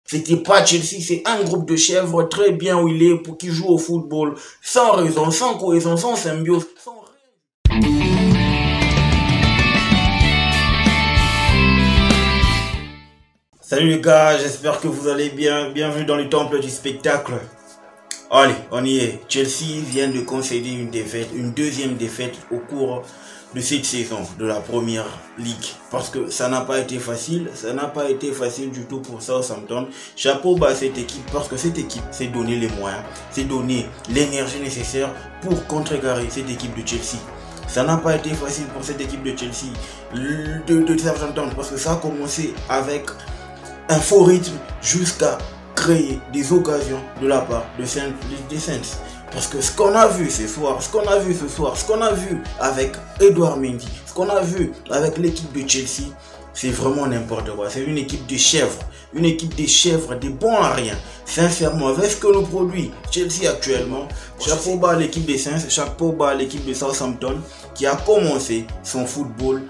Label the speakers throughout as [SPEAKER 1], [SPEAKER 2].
[SPEAKER 1] C'était pas Chelsea, c'est un groupe de chèvres très bien huilés pour qui jouent au football, sans raison, sans cohésion, sans symbiose, sans rien. Salut les gars, j'espère que vous allez bien. Bienvenue dans le temple du spectacle. Allez, on y est. Chelsea vient de concéder une défaite, une deuxième défaite au cours de cette saison de la première ligue. Parce que ça n'a pas été facile, du tout pour Southampton. Chapeau bas à cette équipe parce que cette équipe s'est donné les moyens, s'est donné l'énergie nécessaire pour contrecarrer cette équipe de Chelsea. Ça n'a pas été facile pour cette équipe de Chelsea, de Southampton, parce que ça a commencé avec un faux rythme jusqu'à créer des occasions de la part des Saints. Parce que ce qu'on a vu ce soir, ce qu'on a vu avec Edouard Mendy, ce qu'on a vu avec l'équipe de Chelsea, c'est vraiment n'importe quoi. C'est une équipe de chèvres, des bons à rien. Sincèrement, avec ce que nous produit Chelsea actuellement, chapeau bas à l'équipe des Saints, chapeau bas à l'équipe de Southampton qui a commencé son football.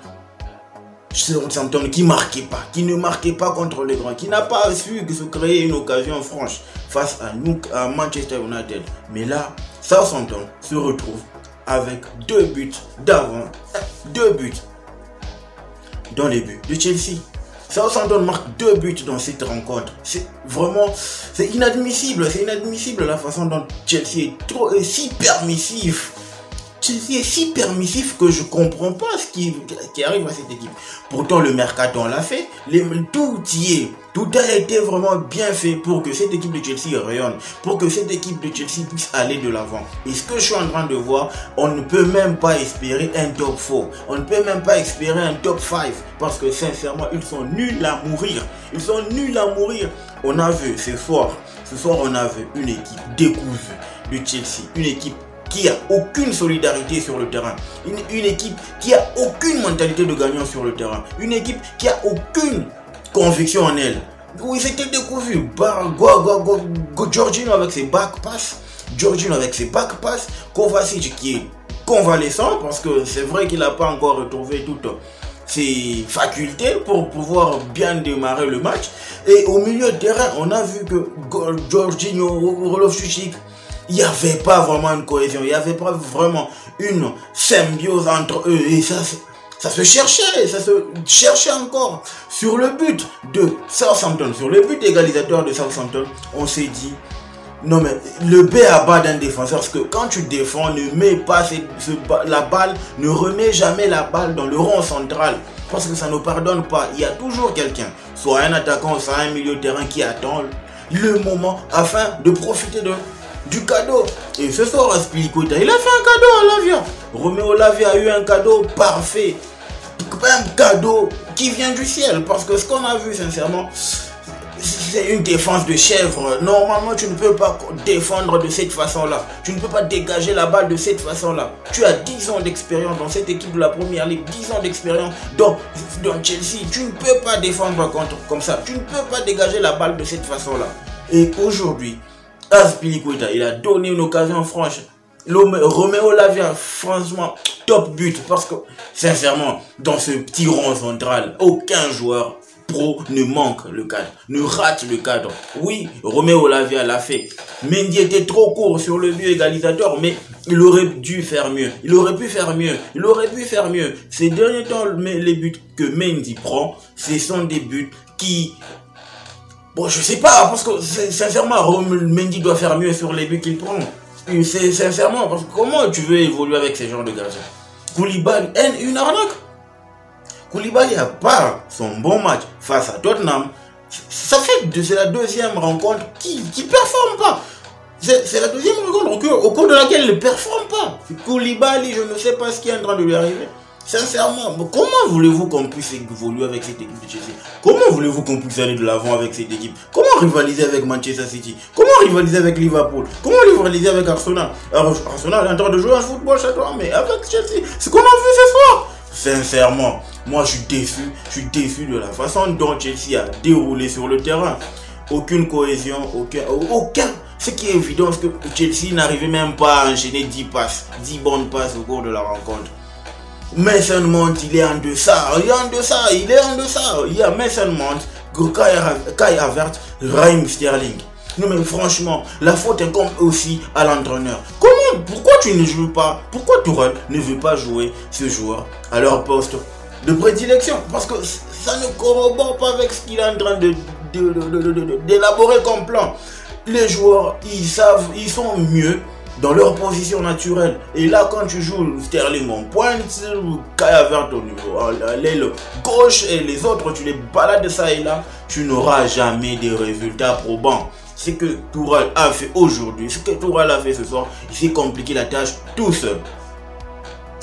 [SPEAKER 1] Southampton qui ne marquait pas contre les grands, qui n'a pas su se créer une occasion franche face à Manchester United. Mais là, Southampton se retrouve avec 2 buts d'avant, 2 buts dans les buts de Chelsea. Southampton marque 2 buts dans cette rencontre. C'est inadmissible, la façon dont Chelsea est si permissif. Chelsea est si permissif que je comprends pas ce qui arrive à cette équipe. Pourtant le mercato on l'a fait, tout a été vraiment bien fait pour que cette équipe de Chelsea rayonne, pour que cette équipe de Chelsea puisse aller de l'avant. Et ce que je suis en train de voir, on ne peut même pas espérer un top 4, on ne peut même pas espérer un top 5, parce que sincèrement ils sont nuls à mourir. On a vu ce soir on a vu une équipe décousue de Chelsea, une équipe qui a aucune solidarité sur le terrain, une équipe qui a aucune mentalité de gagnant sur le terrain, une équipe qui a aucune conviction en elle. Oui, c'était décousu. Jorginho avec ses back pass, Kovacic qui est convalescent parce que c'est vrai qu'il n'a pas encore retrouvé toutes ses facultés pour pouvoir bien démarrer le match. Et au milieu de terrain, on a vu que Jorginho, Loftus-Cheek, il n'y avait pas vraiment une cohésion, il n'y avait pas vraiment une symbiose entre eux. Et ça se cherchait encore. Sur le but de Southampton, sur le but égalisateur de Southampton, on s'est dit, non mais le B à bas d'un défenseur, parce que quand tu défends, ne mets pas la balle, ne remets jamais la balle dans le rond central. Parce que ça ne pardonne pas. Il y a toujours quelqu'un, soit un attaquant, soit un milieu de terrain qui attend le moment afin de profiter du cadeau. Et ce soir Azpilicueta, il a fait un cadeau à Lavia. Romeo Lavia a eu un cadeau parfait, un cadeau qui vient du ciel, parce que ce qu'on a vu sincèrement, c'est une défense de chèvre. Normalement tu ne peux pas défendre de cette façon là, tu ne peux pas dégager la balle de cette façon là. Tu as 10 ans d'expérience dans cette équipe de la première ligue, 10 ans d'expérience dans Chelsea, tu ne peux pas défendre comme ça, tu ne peux pas dégager la balle de cette façon là. Et aujourd'hui Azpilicueta, il a donné une occasion franche. Romeo Lavia, franchement, top but. Parce que, sincèrement, dans ce petit rond central, aucun joueur pro ne manque le cadre, ne rate le cadre. Oui, Romeo Lavia l'a fait. Mendy était trop court sur le but égalisateur, mais il aurait dû faire mieux. Il aurait pu faire mieux. Ces derniers temps, les buts que Mendy prend, ce sont des buts qui... Bon, je sais pas, parce que sincèrement, Mendy doit faire mieux sur les buts qu'il prend. C'est sincèrement, parce que comment tu veux évoluer avec ces genres de garçons? Koulibaly, une arnaque. Koulibaly a pas son bon match face à Tottenham. C'est la deuxième rencontre qui performe pas. C'est la deuxième rencontre au cours de laquelle il ne performe pas. Koulibaly, je ne sais pas ce qui est en train de lui arriver. Sincèrement, comment voulez-vous qu'on puisse évoluer avec cette équipe de Chelsea? Comment voulez-vous qu'on puisse aller de l'avant avec cette équipe? Comment rivaliser avec Manchester City? Comment rivaliser avec Liverpool? Comment rivaliser avec Arsenal? Alors, Arsenal est en train de jouer un football chatois, mais avec Chelsea, ce qu'on a vu ce soir. Sincèrement, moi je suis déçu de la façon dont Chelsea a déroulé sur le terrain. Aucune cohésion, aucun. Ce qui est évident, c'est que Chelsea n'arrivait même pas à enchaîner 10 bonnes passes au cours de la rencontre. Mason Mount, il est en deçà. Il y a Mason Mount, Kai Havertz, Raheem Sterling. Non mais franchement, la faute incombe aussi à l'entraîneur. Pourquoi tu ne joues pas? Pourquoi Tourelle ne veut pas jouer ce joueur à leur poste de prédilection? Parce que ça ne corrobore pas avec ce qu'il est en train d'élaborer comme plan. Les joueurs, ils sont mieux dans leur position naturelle. Et là, quand tu joues Sterling en pointe, Kai Havertz au niveau à l'aile gauche et les autres, tu les balades ça et là, tu n'auras jamais des résultats probants. Ce que Tourelle a fait aujourd'hui, ce que Tourelle a fait ce soir, il s'est compliqué la tâche tout seul.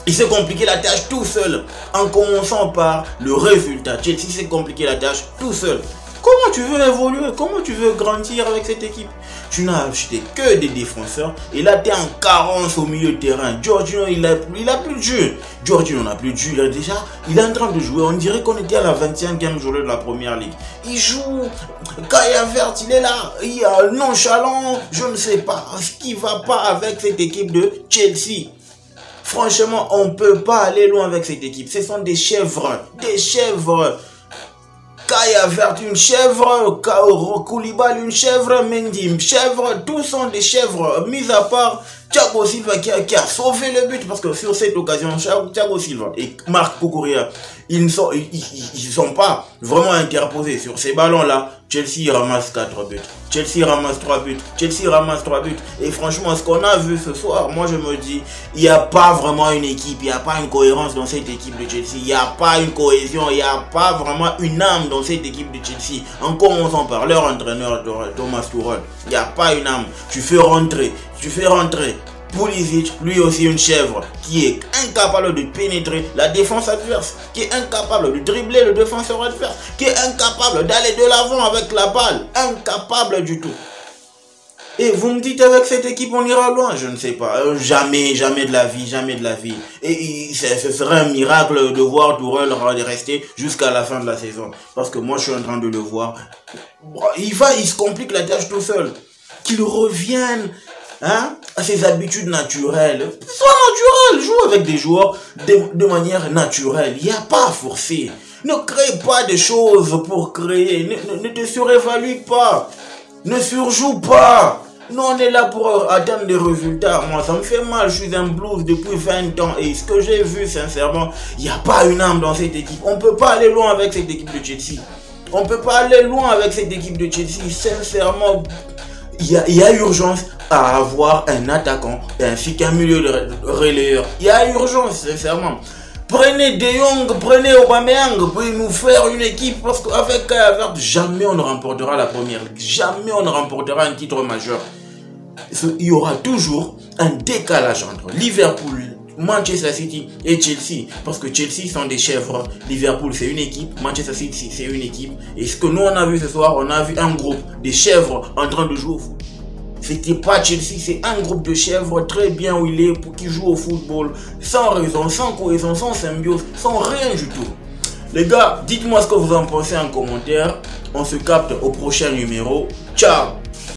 [SPEAKER 1] Il s'est compliqué la tâche tout seul. En commençant par le résultat. Chelsea s'est compliqué la tâche tout seul. Comment tu veux évoluer? Comment tu veux grandir avec cette équipe? Tu n'as acheté que des défenseurs. Et là, tu es en carence au milieu de terrain. Jorginho, il a plus de jeu. Jorginho n'a plus de jeu. Il est en train de jouer. On dirait qu'on était à la 25e journée de la première ligue. Il joue. Kai Havertz, il est là. Il est nonchalant. Je ne sais pas ce qui ne va pas avec cette équipe de Chelsea. Franchement, on ne peut pas aller loin avec cette équipe. Ce sont des chèvres. Des chèvres. Kai Havertz, une chèvre, Koulibaly, une chèvre, Mendy, une chèvre, tous sont des chèvres, mis à part Thiago Silva qui a sauvé le but, parce que sur cette occasion, Thiago Silva et Marc Cucurella, ils ne sont pas vraiment interposés sur ces ballons-là. Chelsea ramasse 4 buts, Chelsea ramasse 3 buts, Chelsea ramasse 3 buts. Et franchement, ce qu'on a vu ce soir, moi je me dis, il n'y a pas vraiment une équipe, il n'y a pas une cohérence dans cette équipe de Chelsea, il n'y a pas une cohésion, il n'y a pas vraiment une âme dans cette équipe de Chelsea. En commençant par leur entraîneur Thomas Tuchel, il n'y a pas une âme. Tu fais rentrer Pulisic, lui aussi une chèvre, qui est incapable de pénétrer la défense adverse, qui est incapable de dribbler le défenseur adverse, qui est incapable d'aller de l'avant avec la balle, incapable du tout. Et vous me dites avec cette équipe on ira loin? Je ne sais pas, jamais de la vie, jamais de la vie. Et ce serait un miracle de voir Tourelle rester jusqu'à la fin de la saison, parce que moi je suis en train de le voir, il se complique la tâche tout seul. Qu'il revienne à ses habitudes naturelles. Sois naturel, joue avec des joueurs de manière naturelle. Il n'y a pas à forcer. Ne crée pas des choses pour créer. Ne te surévalue pas. Ne surjoue pas. Nous, on est là pour atteindre des résultats. Moi, ça me fait mal. Je suis un blues depuis 20 ans. Et ce que j'ai vu, sincèrement, il n'y a pas une âme dans cette équipe. On ne peut pas aller loin avec cette équipe de Chelsea. On ne peut pas aller loin avec cette équipe de Chelsea. Sincèrement, il y a urgence à avoir un attaquant ainsi qu'un milieu de relayeur. Il y a urgence, sincèrement. Prenez De Jong, prenez Aubameyang pour nous faire une équipe, parce qu'avec Kai Havertz, jamais on ne remportera la première ligue. Jamais on ne remportera un titre majeur. Il y aura toujours un décalage entre Liverpool, Manchester City et Chelsea, parce que Chelsea sont des chèvres, Liverpool c'est une équipe, Manchester City c'est une équipe, et ce que nous on a vu ce soir, on a vu un groupe de chèvres en train de jouer au foot. C'était pas Chelsea, c'est un groupe de chèvres très bien où il est pour qui joue au football, sans raison, sans cohésion, sans symbiose, sans rien du tout. Les gars, dites-moi ce que vous en pensez en commentaire, on se capte au prochain numéro, ciao.